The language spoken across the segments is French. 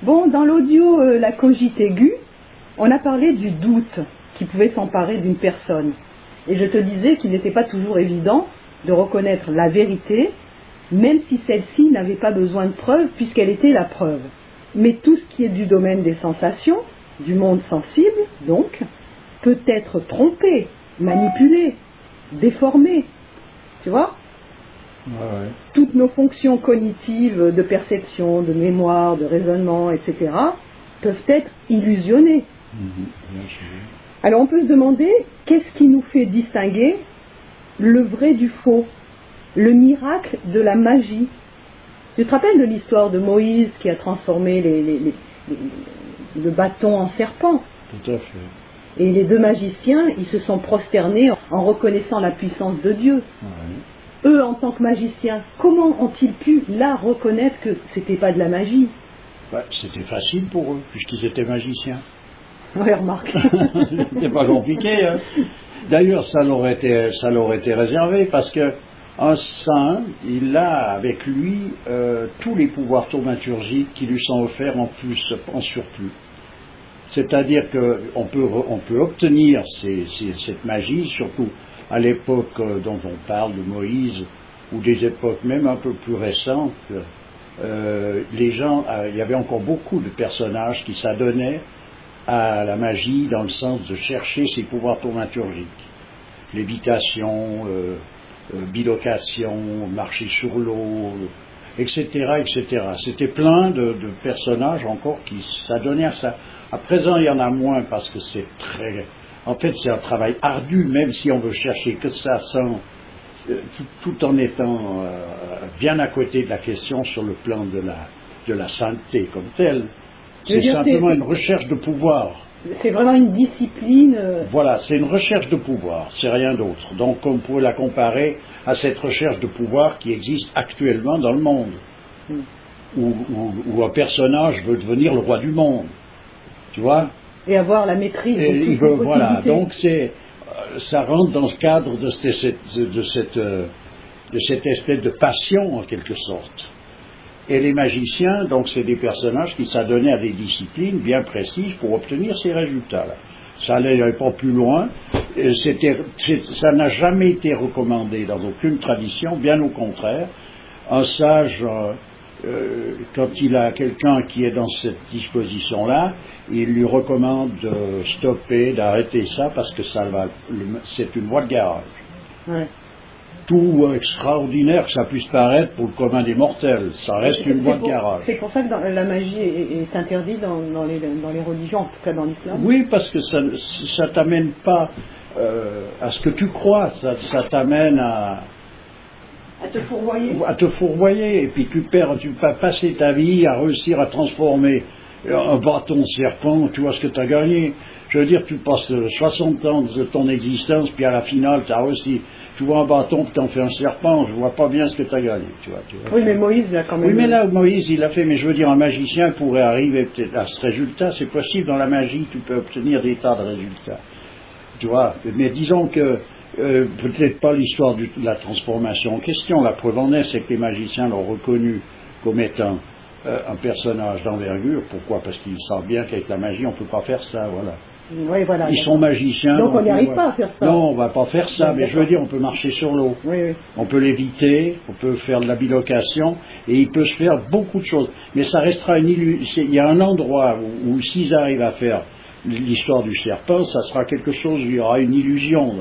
Bon, dans l'audio La Cogite aiguë, on a parlé du doute qui pouvait s'emparer d'une personne. Et je te disais qu'il n'était pas toujours évident de reconnaître la vérité, même si celle-ci n'avait pas besoin de preuve, puisqu'elle était la preuve. Mais tout ce qui est du domaine des sensations, du monde sensible, donc, peut être trompé, manipulé, déformé. Tu vois ? Ouais. Toutes nos fonctions cognitives de perception, de mémoire, de raisonnement, etc., peuvent être illusionnées. Bien sûr. Alors on peut se demander, qu'est-ce qui nous fait distinguer le vrai du faux, le miracle de la magie? Tu te rappelles de l'histoire de Moïse qui a transformé le bâton en serpent? Tout à fait. Et les deux magiciens, ils se sont prosternés en reconnaissant la puissance de Dieu. Ouais. Eux, en tant que magiciens, comment ont-ils pu là reconnaître que c'était pas de la magie? Bah, c'était facile pour eux, puisqu'ils étaient magiciens. Ouais, remarque. C'était pas compliqué. Hein. D'ailleurs, ça leur était réservé, parce que un saint, il a avec lui tous les pouvoirs thaumaturgiques qui lui sont offerts en plus, en surplus. C'est-à-dire qu'on peut obtenir cette magie, surtout à l'époque dont on parle de Moïse, ou des époques même un peu plus récentes. Les gens, il y avait encore beaucoup de personnages qui s'adonnaient à la magie dans le sens de chercher ses pouvoirs thaumaturgiques. Lévitation, bilocation, marcher sur l'eau, etc., etc. C'était plein de personnages encore qui s'adonnaient à ça. À présent, il y en a moins parce que c'est très... En fait, c'est un travail ardu, même si on veut chercher que ça sans... tout en étant bien à côté de la question sur le plan de la sainteté comme telle. C'est simplement une recherche de pouvoir. C'est vraiment une discipline. Voilà, c'est une recherche de pouvoir, c'est rien d'autre. Donc on pourrait la comparer à cette recherche de pouvoir qui existe actuellement dans le monde, où un personnage veut devenir le roi du monde, tu vois. Et avoir la maîtrise de toutes les voilà, possibilités. donc ça rentre dans le cadre de cette espèce de passion en quelque sorte. Et les magiciens, donc c'est des personnages qui s'adonnaient à des disciplines bien précises pour obtenir ces résultats-là. Ça n'allait pas plus loin, ça n'a jamais été recommandé dans aucune tradition, bien au contraire. Un sage, quand il a quelqu'un qui est dans cette disposition-là, il lui recommande de stopper, d'arrêter ça, parce que c'est une voie de garage. Ouais. Tout extraordinaire que ça puisse paraître pour le commun des mortels, ça reste une voie de garage. C'est pour ça que la magie est interdite dans les religions, en tout cas dans l'islam. Oui, parce que ça t'amène pas à ce que tu crois, ça t'amène à te fourvoyer. À te fourvoyer, et puis tu vas passer ta vie à réussir à transformer un bâton serpent, tu vois ce que tu as gagné. Je veux dire, tu passes 60 ans de ton existence, puis à la finale, tu as réussi. Tu vois un bâton, puis t'en fais un serpent, je vois pas bien ce que tu as gagné. Tu vois. Oui, mais Moïse, il a quand même... Oui, mais là, Moïse, il a fait, mais je veux dire, un magicien pourrait arriver peut-être à ce résultat. C'est possible, dans la magie, tu peux obtenir des tas de résultats. Tu vois, mais disons que, peut-être pas l'histoire de la transformation en question. La preuve en est, c'est que les magiciens l'ont reconnu comme étant un personnage d'envergure. Pourquoi? Parce qu'ils savent bien qu'avec la magie, on ne peut pas faire ça, voilà. Oui, voilà. Ils sont magiciens. Donc on n'y arrive pas à faire ça. Non, on ne va pas faire ça, mais je veux dire, on peut marcher sur l'eau. Oui, oui. On peut l'éviter, on peut faire de la bilocation, et il peut se faire beaucoup de choses. Mais ça restera une illusion. Il y a un endroit où s'ils arrivent à faire l'histoire du serpent, ça sera quelque chose où il y aura une illusion.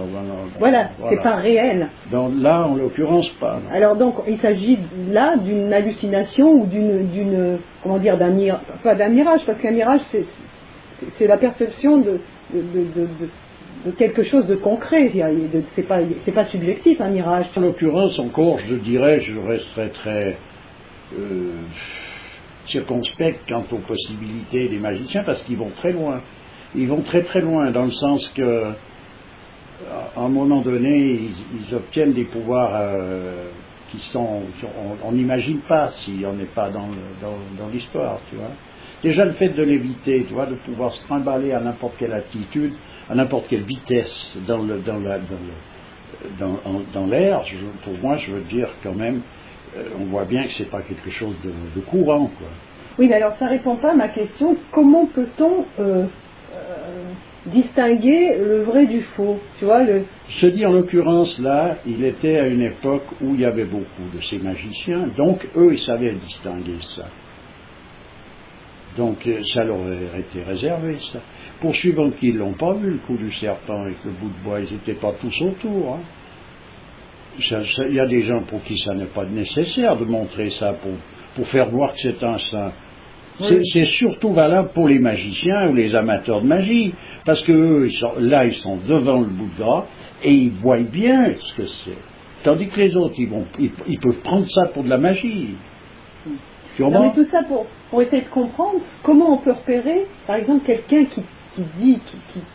Voilà, c'est pas réel. Donc là, en l'occurrence, pas. Non. Alors donc, il s'agit là d'une hallucination ou comment dire, pas d'un mirage, parce qu'un mirage, c'est la perception de quelque chose de concret. C'est pas subjectif, un mirage. En l'occurrence, encore, je dirais, je resterai très circonspect quant aux possibilités des magiciens, parce qu'ils vont très loin. Ils vont très très loin, dans le sens que, à un moment donné, ils obtiennent des pouvoirs qui sont... On n'imagine pas si on n'est pas dans l'histoire, tu vois. Déjà le fait de l'éviter, tu vois, de pouvoir se trimballer à n'importe quelle altitude, à n'importe quelle vitesse dans l'air, pour moi, je veux dire quand même, on voit bien que c'est pas quelque chose de courant, quoi. Oui, mais alors ça répond pas à ma question. Comment peut-on distinguer le vrai du faux? Tu vois, Je dis en l'occurrence là, il était à une époque où il y avait beaucoup de ces magiciens, donc eux ils savaient distinguer ça. Donc ça leur a été réservé ça. Pour suivants qui ne l'ont pas vu, le coup du serpent avec le bout de bois, ils n'étaient pas tous autour. Hein. Il y a des gens pour qui ça n'est pas nécessaire de montrer ça pour faire voir que c'est un saint. Oui. C'est surtout valable pour les magiciens ou les amateurs de magie, parce que eux, ils sont devant le bout de gras et ils voient bien ce que c'est. Tandis que les autres, ils peuvent prendre ça pour de la magie. Tu Non, comprends? mais tout ça pour essayer de comprendre comment on peut repérer, par exemple, quelqu'un qui dit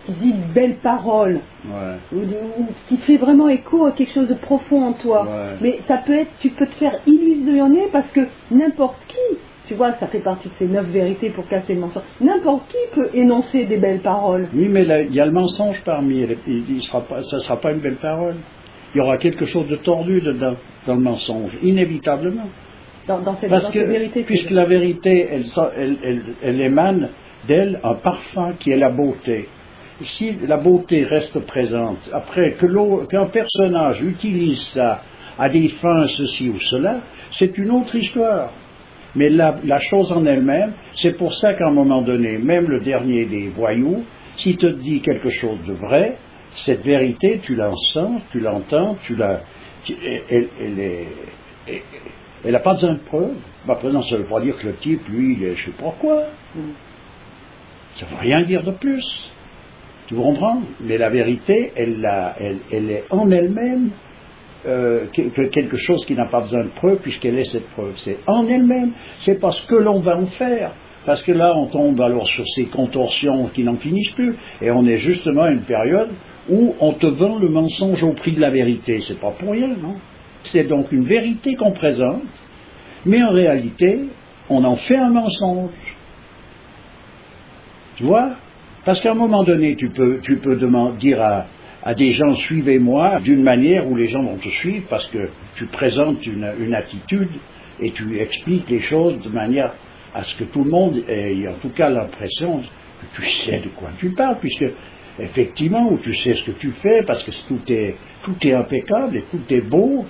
de belles paroles, Ouais. ou qui fait vraiment écho à quelque chose de profond en toi. Ouais. Mais ça peut être, tu peux te faire illusionner parce que n'importe qui, tu vois, ça fait partie de ces 9 vérités pour casser le mensonge, n'importe qui peut énoncer des belles paroles. Oui, mais là, il y a le mensonge parmi, ça ne sera pas une belle parole. Il y aura quelque chose de tordu dedans, dans le mensonge, inévitablement. Dans ces vérités. Puisque la vérité, elle émane d'elle un parfum qui est la beauté. Si la beauté reste présente, après qu'un personnage utilise ça à des fins ceci ou cela, c'est une autre histoire. Mais la chose en elle-même, c'est pour ça qu'à un moment donné, même le dernier des voyous, s'il te dit quelque chose de vrai, cette vérité, tu la sens, tu l'entends, elle n'a pas besoin de preuves. Bah, présent, ça ne veut pas dire que le type, lui, il est je ne sais pas quoi. Ça ne veut rien dire de plus. Tu comprends? Mais la vérité, elle est en elle-même quelque chose qui n'a pas besoin de preuve, puisqu'elle est cette preuve. C'est en elle-même. C'est parce que l'on va en faire. Parce que là, on tombe alors sur ces contorsions qui n'en finissent plus. Et on est justement à une période où on te vend le mensonge au prix de la vérité. C'est pas pour rien, non? C'est donc une vérité qu'on présente, mais en réalité, on en fait un mensonge. Tu vois? Parce qu'à un moment donné, tu peux dire à des gens, suivez-moi, d'une manière où les gens vont te suivre, parce que tu présentes une attitude et tu expliques les choses de manière à ce que tout le monde ait en tout cas l'impression que tu sais de quoi tu parles, puisque effectivement, où tu sais ce que tu fais, parce que tout est impeccable et tout est beau,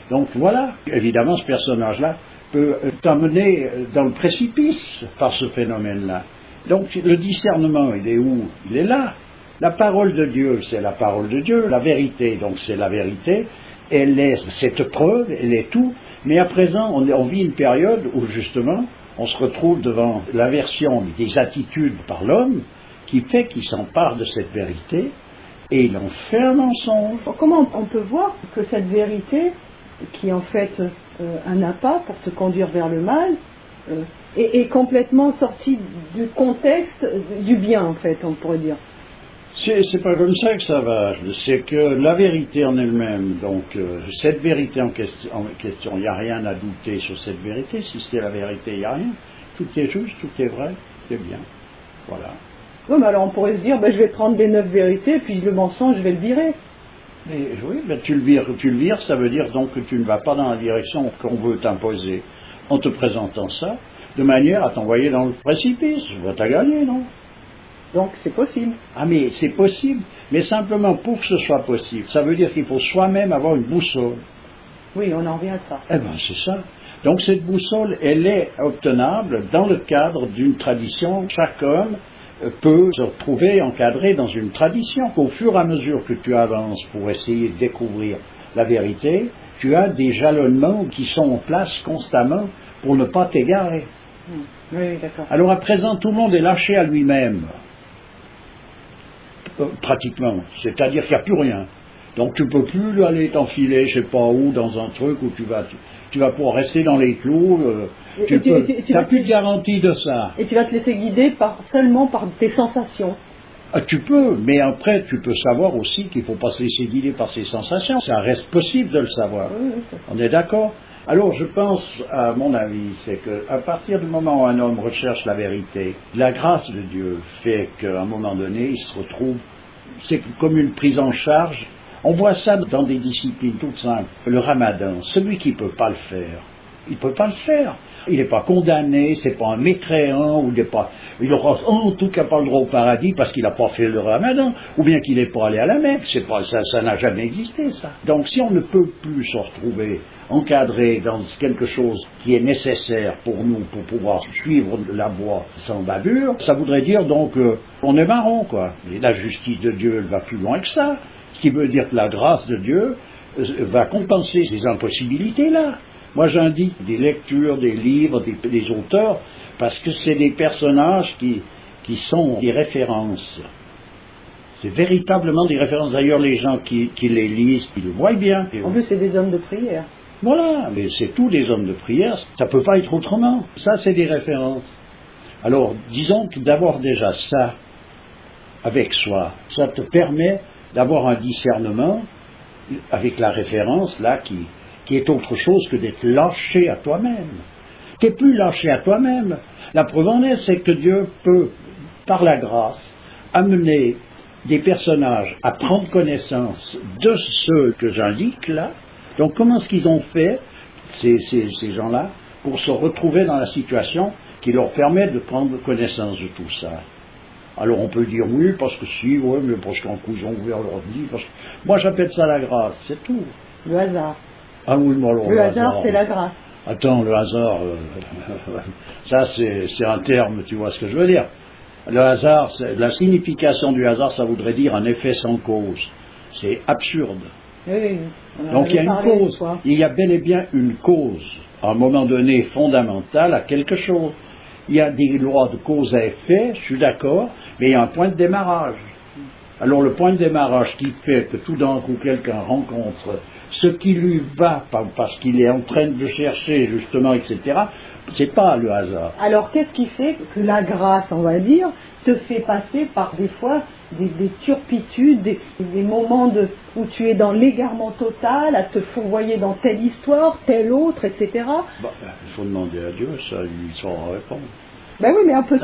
donc voilà. Évidemment, ce personnage-là peut t'emmener dans le précipice par ce phénomène-là. Donc le discernement, il est où? Il est là. La parole de Dieu, c'est la parole de Dieu. La vérité, donc c'est la vérité. Elle est cette preuve, elle est tout. Mais à présent, on vit une période où justement, on se retrouve devant l'aversion des attitudes par l'homme, qui fait qu'il s'empare de cette vérité, et il en fait un mensonge. Comment on peut voir que cette vérité, qui est en fait un appât pour te conduire vers le mal, est complètement sortie du contexte du bien, en fait, on pourrait dire? C'est pas comme ça que ça va. C'est que la vérité en elle-même, donc cette vérité en question, il n'y a rien à douter sur cette vérité. Si c'était la vérité, il n'y a rien. Tout est juste, tout est vrai, tout est bien. Voilà. Oui, mais alors on pourrait se dire, je vais prendre les 9 vérités, puis le mensonge, je vais le virer. Mais oui, tu le vires, ça veut dire donc que tu ne vas pas dans la direction qu'on veut t'imposer en te présentant ça, de manière à t'envoyer dans le précipice. T'as gagné, non? Donc c'est possible. Ah mais c'est possible, mais simplement pour que ce soit possible, ça veut dire qu'il faut soi-même avoir une boussole. Oui, on en revient à ça. Eh bien c'est ça. Donc cette boussole, elle est obtenable dans le cadre d'une tradition. Chaque homme peut se retrouver encadré dans une tradition. Au fur et à mesure que tu avances pour essayer de découvrir la vérité, tu as des jalonnements qui sont en place constamment pour ne pas t'égarer. Oui, d'accord. Alors à présent, tout le monde est lâché à lui-même. Pratiquement. C'est-à-dire qu'il n'y a plus rien. Donc tu ne peux plus aller t'enfiler, je ne sais pas où, dans un truc où tu vas pouvoir rester dans les clous. Tu n'as plus de garantie de ça. Et tu vas te laisser guider seulement par tes sensations. Ah, tu peux, mais après tu peux savoir aussi qu'il ne faut pas se laisser guider par ses sensations. Ça reste possible de le savoir. Oui, on est d'accord? Alors je pense, à mon avis, c'est qu'à partir du moment où un homme recherche la vérité, la grâce de Dieu fait qu'à un moment donné, il se retrouve, c'est comme une prise en charge. On voit ça dans des disciplines toutes simples. Le ramadan, celui qui ne peut pas le faire, Il ne peut pas le faire. Il n'est pas condamné, c'est pas un mécréant, ou il n'aura en tout cas pas le droit au paradis parce qu'il n'a pas fait le ramadan, ou bien qu'il n'est pas allé à la Mecque. Ça n'a jamais existé, ça. Donc si on ne peut plus se retrouver encadré dans quelque chose qui est nécessaire pour nous, pour pouvoir suivre la voie sans bavure, ça voudrait dire donc on est marron, quoi. Et la justice de Dieu, elle va plus loin que ça. Ce qui veut dire que la grâce de Dieu va compenser ces impossibilités-là. Moi, j'indique des lectures, des livres, des auteurs, parce que c'est des personnages qui sont des références. C'est véritablement des références. D'ailleurs, les gens qui les lisent, ils le voient bien. En plus, c'est des hommes de prière. Voilà, mais c'est tous des hommes de prière. Ça ne peut pas être autrement. Ça, c'est des références. Alors, disons que d'avoir déjà ça avec soi, ça te permet d'avoir un discernement avec la référence, là, qui est autre chose que d'être lâché à toi-même. Tu n'es plus lâché à toi-même. La preuve en est, c'est que Dieu peut, par la grâce, amener des personnages à prendre connaissance de ceux que j'indique là. Donc comment est-ce qu'ils ont fait, ces gens-là, pour se retrouver dans la situation qui leur permet de prendre connaissance de tout ça? Alors on peut dire oui, parce que si, oui, mais parce qu'en coup ils ont ouvert leur vie. Moi j'appelle ça la grâce, c'est tout. Le hasard. Ah oui, mais alors, le hasard, c'est la grâce. Attends, le hasard, ça c'est un terme, tu vois ce que je veux dire. Le hasard, la signification du hasard, ça voudrait dire un effet sans cause. C'est absurde. Oui, donc il y a une cause, il y a bel et bien une cause, à un moment donné fondamentale à quelque chose. Il y a des lois de cause à effet, je suis d'accord, mais il y a un point de démarrage. Alors le point de démarrage qui fait que tout d'un coup quelqu'un rencontre ce qui lui va, parce qu'il est en train de chercher justement, etc., c'est pas le hasard. Alors qu'est-ce qui fait que la grâce, on va dire, te fait passer par des fois des turpitudes, des moments où tu es dans l'égarement total, à te fourvoyer dans telle histoire, telle autre, etc. Il faut demander à Dieu, ça, il saura répondre. Ben oui, mais on peut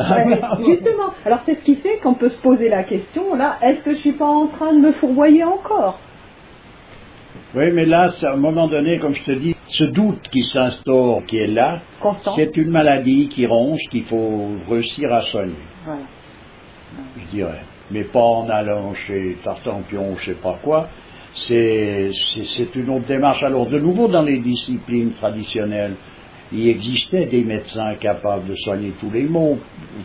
justement. Alors c'est ce qui fait qu'on peut se poser la question, là, est-ce que je suis pas en train de me fourvoyer encore? Oui, mais là, à un moment donné, comme je te dis, ce doute qui s'instaure, qui est là, c'est une maladie qui ronge, qu'il faut réussir à soigner. Voilà. Je dirais. Mais pas en allant chez Tartampion, je sais pas quoi. C'est une autre démarche. Alors, de nouveau, dans les disciplines traditionnelles, il existait des médecins capables de soigner tous les maux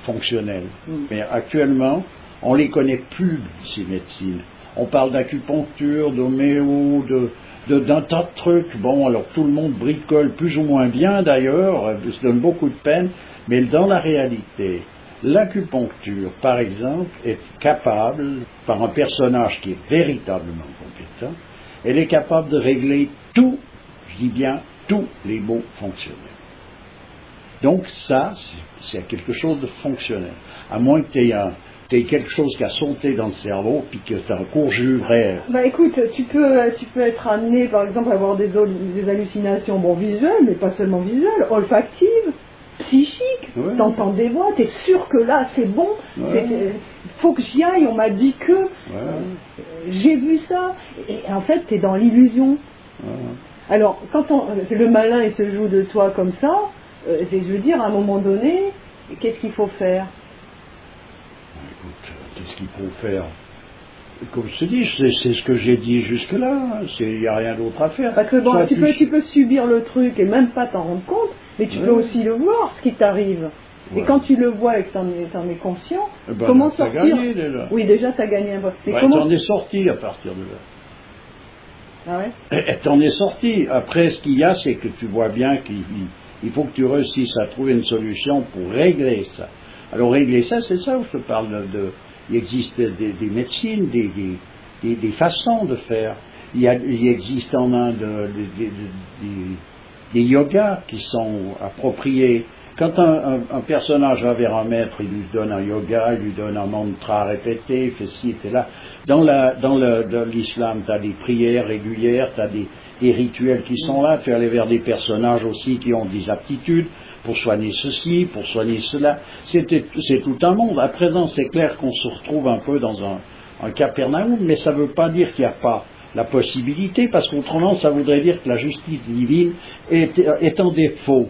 fonctionnels. Mais actuellement, on les connaît plus, ces médecines. On parle d'acupuncture, d'homéo, d'un tas de trucs. Bon, alors tout le monde bricole plus ou moins bien d'ailleurs, se donne beaucoup de peine, mais dans la réalité, l'acupuncture, par exemple, est capable, par un personnage qui est véritablement compétent, elle est capable de régler tout, je dis bien tous les maux fonctionnels. Donc ça, c'est quelque chose de fonctionnel. À moins que tu aies quelque chose qui a sauté dans le cerveau, puis que tu as un court jus vrai. Bah écoute, tu peux être amené, par exemple, à avoir des hallucinations, bon, visuelles, mais pas seulement visuelles, olfactives, psychiques, ouais. T'entends des voix, t'es sûr que là, c'est bon, ouais. Faut que j'y aille, on m'a dit que, ouais. J'ai vu ça, et en fait, t'es dans l'illusion. Ouais. Alors, quand le malin, il se joue de toi comme ça, je veux dire, à un moment donné, qu'est-ce qu'il faut faire? Écoute, qu'est-ce qu'il faut faire? Comme je te dis, c'est ce que j'ai dit jusque-là, il n'y a rien d'autre à faire. Parce que bon, tu peux subir le truc et même pas t'en rendre compte, mais tu peux aussi le voir, ce qui t'arrive. Ouais. Et quand tu le vois et que t'en es conscient, comment sortir? Gagné, déjà. Oui, déjà t'as gagné un peu. T'en es sorti à partir de là. Ah ouais? Et t'en es sorti. Après, ce qu'il y a, c'est que tu vois bien qu'il faut que tu réussisses à trouver une solution pour régler ça. Alors régler ça, c'est ça où je te parle il existe des médecines, des façons de faire. Il existe en Inde des yogas qui sont appropriés. Quand un personnage va vers un maître, il lui donne un yoga, il lui donne un mantra répété, il fait ci, fait là. Dans l'islam, tu as des prières régulières, tu as des rituels qui sont là, tu es allé vers des personnages aussi qui ont des aptitudes pour soigner ceci, pour soigner cela. C'est tout un monde. À présent, c'est clair qu'on se retrouve un peu dans un Capernaum, mais ça ne veut pas dire qu'il n'y a pas la possibilité, parce qu'autrement ça voudrait dire que la justice divine est en défaut.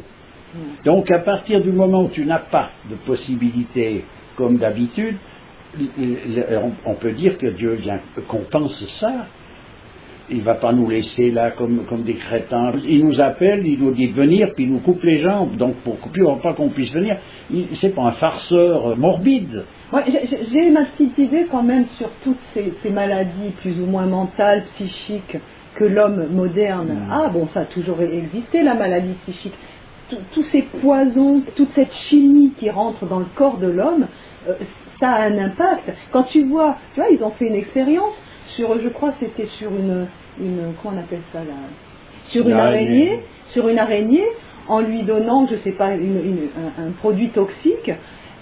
Donc à partir du moment où tu n'as pas de possibilité comme d'habitude, on peut dire que Dieu vient compense ça. Il ne va pas nous laisser là comme des crétins. Il nous appelle, il nous dit de venir, puis il nous coupe les jambes. Donc pour pas qu'on puisse venir, c'est pas un farceur morbide. Ouais, j'ai ma petite idée quand même sur toutes ces maladies plus ou moins mentales, psychiques, que l'homme moderne a. Bon, ça a toujours existé, la maladie psychique. Tous ces poisons, toute cette chimie qui rentre dans le corps de l'homme, ça a un impact. Quand tu vois, ils ont fait une expérience sur, je crois que c'était sur une comment on appelle ça là, sur une araignée, en lui donnant, je sais pas, un produit toxique.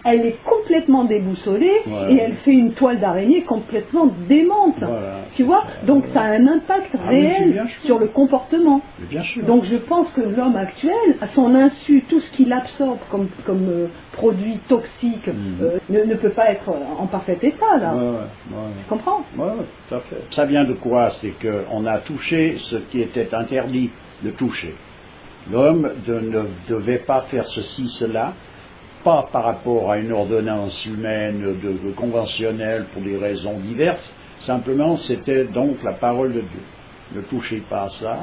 Elle est complètement déboussolée et elle fait une toile d'araignée complètement démente. Voilà, tu vois, donc ça a un impact réel sur le comportement. Bien sûr. Donc je pense que l'homme actuel, à son insu, tout ce qu'il absorbe comme produit toxique ne peut pas être en parfait état là. Tu comprends? Oui, tout à fait. Ça vient de quoi? C'est qu'on a touché ce qui était interdit de toucher. L'homme ne devait pas faire ceci, cela. Pas par rapport à une ordonnance humaine conventionnelle pour des raisons diverses, simplement c'était donc la parole de Dieu. Ne touchez pas à ça,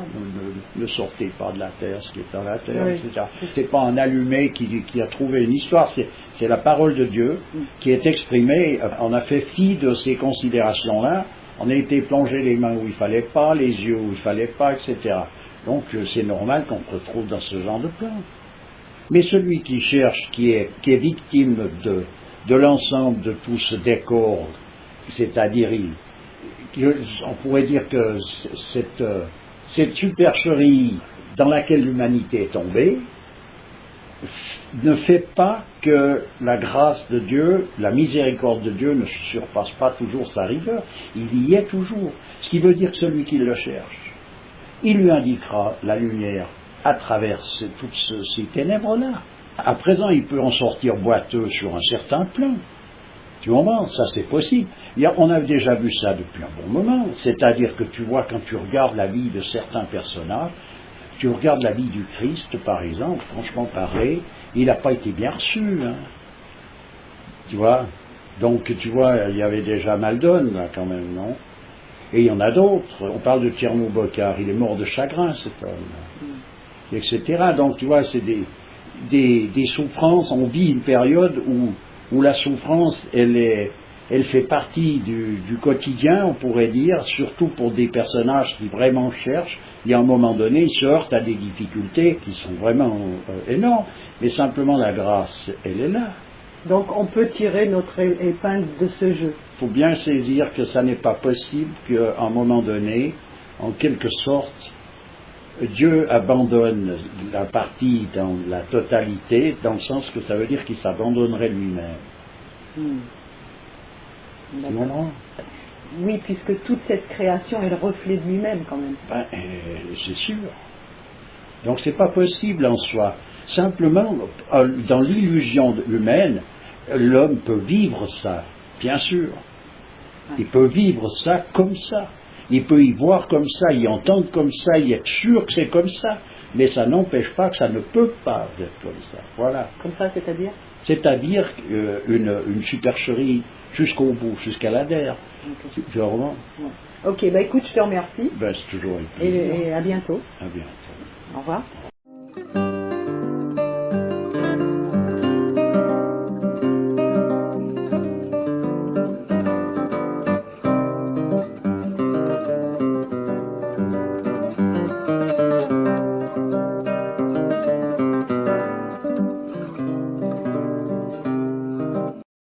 ne sortez pas de la terre ce qui est dans la terre, etc. C'est pas un allumé qui a trouvé une histoire, c'est la parole de Dieu qui est exprimée. On a fait fi de ces considérations-là, on a été plongé les mains où il fallait pas, les yeux où il fallait pas, etc. Donc c'est normal qu'on se retrouve dans ce genre de plan. Mais celui qui cherche, qui est victime de l'ensemble de tout ce décor, c'est-à-dire, on pourrait dire que cette supercherie dans laquelle l'humanité est tombée, ne fait pas que la grâce de Dieu, la miséricorde de Dieu ne surpasse pas toujours sa rigueur. Il y est toujours. Ce qui veut dire que celui qui le cherche, il lui indiquera la lumière à travers toutes ces ténèbres-là. À présent, il peut en sortir boiteux sur un certain plan. Tu comprends? Ça, c'est possible. On a déjà vu ça depuis un bon moment. C'est-à-dire que tu vois, quand tu regardes la vie de certains personnages, tu regardes la vie du Christ, par exemple, franchement parlé, il n'a pas été bien reçu. Hein. Tu vois? Donc, tu vois, il y avait déjà Maldon, là, quand même, non? Et il y en a d'autres. On parle de Tcherno-Bokar, il est mort de chagrin, cet homme. Etc. Donc tu vois, c'est des souffrances. On vit une période où la souffrance, elle fait partie du quotidien, on pourrait dire, surtout pour des personnages qui vraiment cherchent. Il y a un moment donné, ils se heurtent à des difficultés qui sont vraiment énormes, mais simplement la grâce, elle est là. Donc on peut tirer notre épingle de ce jeu. Il faut bien saisir que ça n'est pas possible qu'à un moment donné, en quelque sorte, Dieu abandonne la partie dans la totalité, dans le sens que ça veut dire qu'il s'abandonnerait lui-même. Oui, puisque toute cette création est le reflet de lui-même quand même. C'est sûr. Donc c'est pas possible en soi. Simplement, dans l'illusion humaine, l'homme peut vivre ça, bien sûr. Il peut vivre ça comme ça. Il peut y voir comme ça, y entendre comme ça, y être sûr que c'est comme ça, mais ça n'empêche pas que ça ne peut pas être comme ça. Voilà. Comme ça, c'est-à-dire? C'est-à-dire une supercherie jusqu'au bout, jusqu'à l'adhère. Okay. Tu vois? Ok, écoute, je te remercie. C'est toujours un plaisir. Et à bientôt. À bientôt. Au revoir.